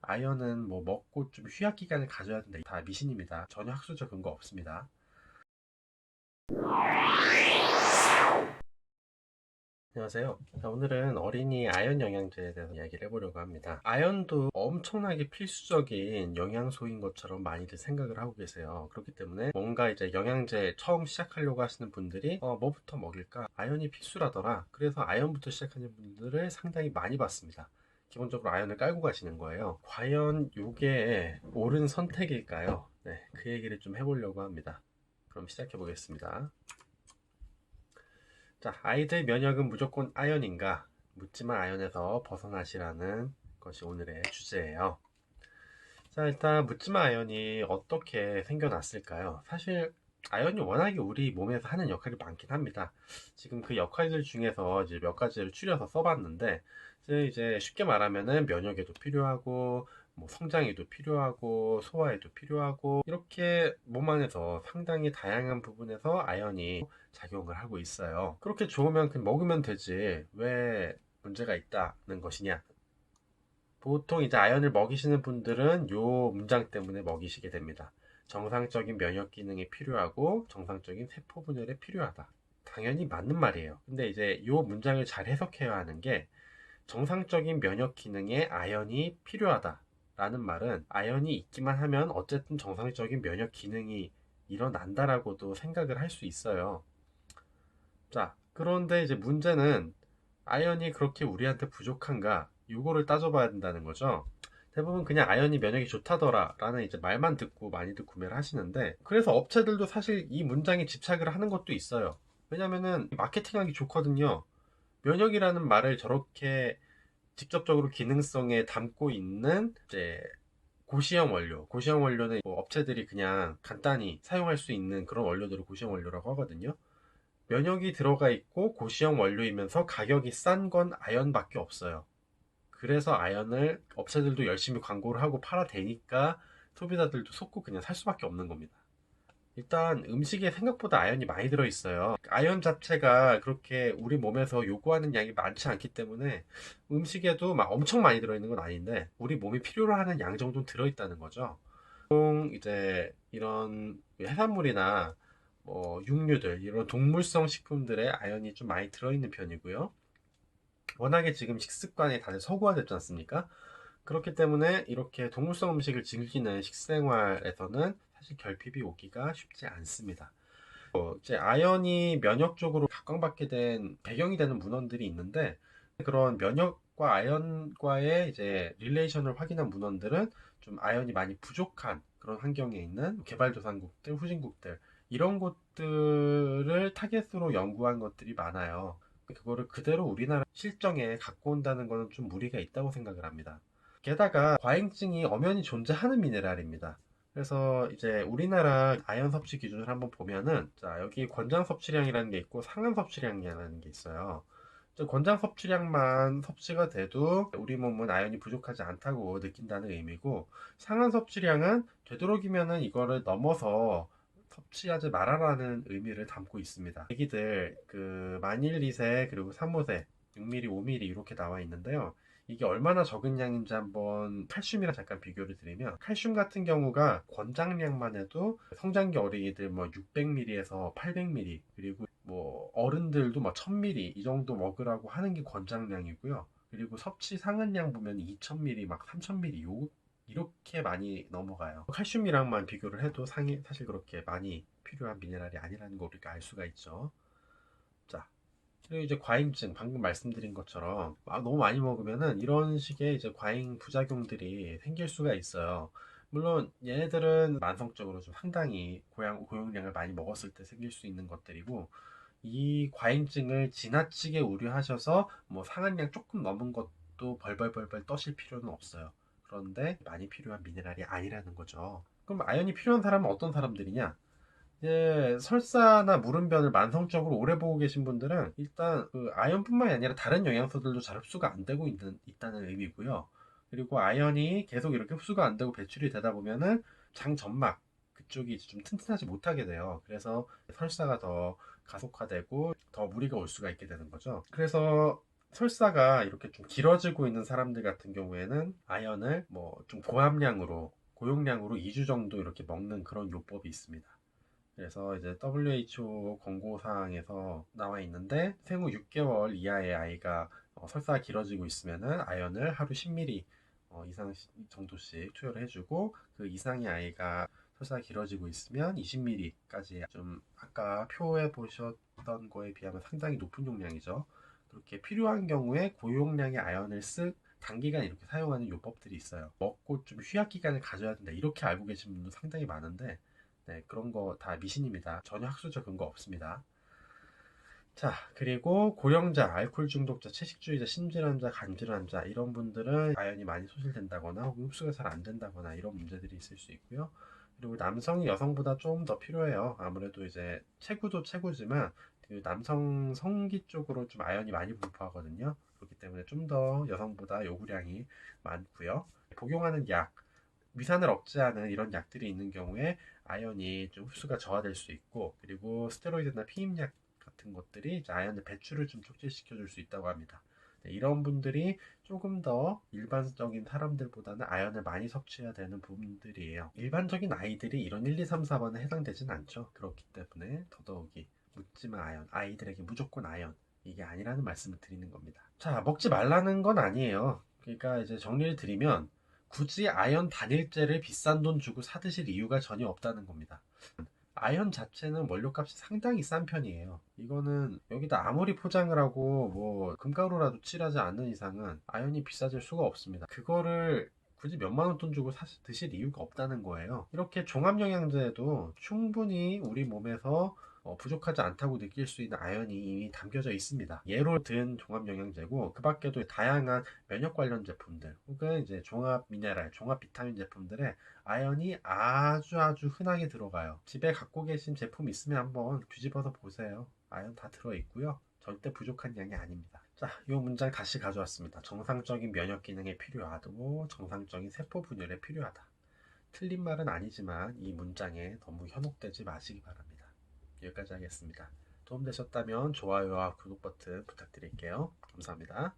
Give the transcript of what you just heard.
아연은 뭐 먹고 좀 휴약 기간을 가져야 된다. 다 미신입니다. 전혀 학술적 근거 없습니다. 안녕하세요. 자, 오늘은 어린이 아연 영양제에 대해서 이야기를 해보려고 합니다. 아연도 엄청나게 필수적인 영양소인 것처럼 많이들 생각을 하고 계세요. 그렇기 때문에 뭔가 이제 영양제 처음 시작하려고 하시는 분들이 뭐부터 먹일까? 아연이 필수라더라. 그래서 아연부터 시작하는 분들을 상당히 많이 봤습니다. 기본적으로 아연을 깔고 가시는 거예요. 과연 이게 옳은 선택일까요? 네, 그 얘기를 좀 해보려고 합니다. 그럼 시작해 보겠습니다. 자, 아이들 면역은 무조건 아연인가? 묻지마 아연에서 벗어나시라는 것이 오늘의 주제예요. 자, 일단 묻지마 아연이 어떻게 생겨났을까요? 사실 아연이 워낙에 우리 몸에서 하는 역할이 많긴 합니다. 지금 그 역할들 중에서 이제 몇 가지를 추려서 써봤는데, 이제 쉽게 말하면은 면역에도 필요하고, 뭐 성장에도 필요하고, 소화에도 필요하고, 이렇게 몸 안에서 상당히 다양한 부분에서 아연이 작용을 하고 있어요. 그렇게 좋으면 그냥 먹으면 되지. 왜 문제가 있다는 것이냐? 보통 이제 아연을 먹이시는 분들은 요 문장 때문에 먹이시게 됩니다. 정상적인 면역 기능이 필요하고 정상적인 세포 분열에 필요하다. 당연히 맞는 말이에요. 근데 이제 요 문장을 잘 해석해야 하는 게 정상적인 면역 기능에 아연이 필요하다. 라는 말은 아연이 있기만 하면 어쨌든 정상적인 면역 기능이 일어난다라고도 생각을 할 수 있어요. 자, 그런데 이제 문제는 아연이 그렇게 우리한테 부족한가? 요거를 따져봐야 된다는 거죠. 대부분 그냥 아연이 면역이 좋다더라 라는 이제 말만 듣고 많이들 구매를 하시는데, 그래서 업체들도 사실 이 문장에 집착을 하는 것도 있어요. 왜냐면은 마케팅하기 좋거든요. 면역이라는 말을 저렇게 직접적으로 기능성에 담고 있는 이제 고시형 원료, 고시형 원료는 뭐 업체들이 그냥 간단히 사용할 수 있는 그런 원료들을 고시형 원료라고 하거든요. 면역이 들어가 있고 고시형 원료이면서 가격이 싼 건 아연밖에 없어요. 그래서 아연을 업체들도 열심히 광고를 하고 팔아대니까 소비자들도 속고 그냥 살 수밖에 없는 겁니다. 일단 음식에 생각보다 아연이 많이 들어있어요. 아연 자체가 그렇게 우리 몸에서 요구하는 양이 많지 않기 때문에 음식에도 막 엄청 많이 들어있는 건 아닌데 우리 몸이 필요로 하는 양 정도는 들어있다는 거죠. 보통 이제 이런 해산물이나 뭐 육류들 이런 동물성 식품들에 아연이 좀 많이 들어있는 편이고요. 워낙에 지금 식습관이 다들 서구화됐지 않습니까? 그렇기 때문에 이렇게 동물성 음식을 즐기는 식생활에서는 사실 결핍이 오기가 쉽지 않습니다. 이제 아연이 면역적으로 각광받게 된 배경이 되는 문헌들이 있는데 그런 면역과 아연과의 이제 릴레이션을 확인한 문헌들은 좀 아연이 많이 부족한 그런 환경에 있는 개발도상국들, 후진국들 이런 곳들을 타겟으로 연구한 것들이 많아요. 그거를 그대로 우리나라 실정에 갖고 온다는 것은 좀 무리가 있다고 생각을 합니다. 게다가 과잉증이 엄연히 존재하는 미네랄입니다. 그래서 이제 우리나라 아연 섭취 기준을 한번 보면은 자 여기 권장 섭취량이라는 게 있고 상한 섭취량이라는 게 있어요. 권장 섭취량만 섭취가 돼도 우리 몸은 아연이 부족하지 않다고 느낀다는 의미고 상한 섭취량은 되도록이면은 이거를 넘어서 섭취하지 말아라는 의미를 담고 있습니다. 애기들 그 만 1, 2세 그리고 3, 5세 6ml, 5ml 이렇게 나와 있는데요. 이게 얼마나 적은 양인지 한번 칼슘이랑 잠깐 비교를 드리면 칼슘 같은 경우가 권장량만 해도 성장기 어린이들 뭐 600ml에서 800ml 그리고 뭐 어른들도 뭐 1000ml 이 정도 먹으라고 하는 게 권장량이고요. 그리고 섭취 상한량 보면 2000ml 막 3000ml 이렇게 많이 넘어가요. 칼슘이랑만 비교를 해도 사실 그렇게 많이 필요한 미네랄이 아니라는 걸 우리가 알 수가 있죠. 자, 그리고 이제 과잉증 방금 말씀드린 것처럼 너무 많이 먹으면은 이런 식의 이제 과잉 부작용들이 생길 수가 있어요. 물론 얘네들은 만성적으로 좀 상당히 고용량을 많이 먹었을 때 생길 수 있는 것들이고 이 과잉증을 지나치게 우려하셔서 뭐 상한량 조금 넘은 것도 벌벌벌벌 떠실 필요는 없어요. 그런데 많이 필요한 미네랄이 아니라는 거죠. 그럼 아연이 필요한 사람은 어떤 사람들이냐? 설사나 물음변을 만성적으로 오래 보고 계신 분들은 일단 그 아연뿐만이 아니라 다른 영양소들도 잘 흡수가 안 되고 있다는 의미고요. 그리고 아연이 계속 이렇게 흡수가 안 되고 배출이 되다 보면은 장 점막 그쪽이 좀 튼튼하지 못하게 돼요. 그래서 설사가 더 가속화되고 더 무리가 올 수가 있게 되는 거죠. 그래서 설사가 이렇게 좀 길어지고 있는 사람들 같은 경우에는 아연을 뭐 좀 고함량으로 고용량으로 2주 정도 이렇게 먹는 그런 요법이 있습니다. 그래서 이제 WHO 권고사항에서 나와 있는데 생후 6개월 이하의 아이가 설사가 길어지고 있으면은 아연을 하루 10ml 이상 정도씩 투여를 해주고, 그 이상의 아이가 설사가 길어지고 있으면 20ml까지, 좀 아까 표에 보셨던 거에 비하면 상당히 높은 용량이죠. 그렇게 필요한 경우에 고용량의 아연을 단기간 이렇게 사용하는 요법들이 있어요. 먹고 좀 휴약 기간을 가져야 된다 이렇게 알고 계신 분도 상당히 많은데, 네, 그런 거 다 미신입니다. 전혀 학술적 근거 없습니다. 자, 그리고 고령자, 알코올 중독자, 채식주의자, 심질환자, 간질환자 이런 분들은 아연이 많이 소실된다거나 혹은 흡수가 잘 안 된다거나 이런 문제들이 있을 수 있고요. 그리고 남성이 여성보다 좀 더 필요해요. 아무래도 이제 체구도 체구지만 그 남성 성기 쪽으로 좀 아연이 많이 분포하거든요. 그렇기 때문에 좀 더 여성보다 요구량이 많고요. 복용하는 약, 위산을 억제하는 이런 약들이 있는 경우에 아연이 좀 흡수가 저하될 수 있고, 그리고 스테로이드나 피임약 같은 것들이 이제 아연의 배출을 좀 촉진시켜 줄 수 있다고 합니다. 네, 이런 분들이 조금 더 일반적인 사람들보다는 아연을 많이 섭취해야 되는 부분들이에요. 일반적인 아이들이 이런 1, 2, 3, 4번에 해당되진 않죠. 그렇기 때문에 더더욱이 묻지마 아연, 아이들에게 무조건 아연, 이게 아니라는 말씀을 드리는 겁니다. 자, 먹지 말라는 건 아니에요. 그러니까 이제 정리를 드리면 굳이 아연 단일제를 비싼 돈 주고 사드실 이유가 전혀 없다는 겁니다. 아연 자체는 원료값이 상당히 싼 편이에요. 이거는 여기다 아무리 포장을 하고 뭐 금가루라도 칠하지 않는 이상은 아연이 비싸질 수가 없습니다. 그거를 굳이 몇만 원 돈 주고 드실 이유가 없다는 거예요. 이렇게 종합영양제에도 충분히 우리 몸에서 부족하지 않다고 느낄 수 있는 아연이 이미 담겨져 있습니다. 예로 든 종합영양제고, 그 밖에도 다양한 면역 관련 제품들 혹은 이제 종합 미네랄, 종합 비타민 제품들에 아연이 아주 아주 흔하게 들어가요. 집에 갖고 계신 제품 있으면 한번 뒤집어서 보세요. 아연 다 들어있고요. 절대 부족한 양이 아닙니다. 자, 이 문장 다시 가져왔습니다. 정상적인 면역 기능에 필요하고 정상적인 세포 분열에 필요하다. 틀린 말은 아니지만 이 문장에 너무 현혹되지 마시기 바랍니다. 여기까지 하겠습니다. 도움되셨다면 좋아요와 구독 버튼 부탁드릴게요. 감사합니다.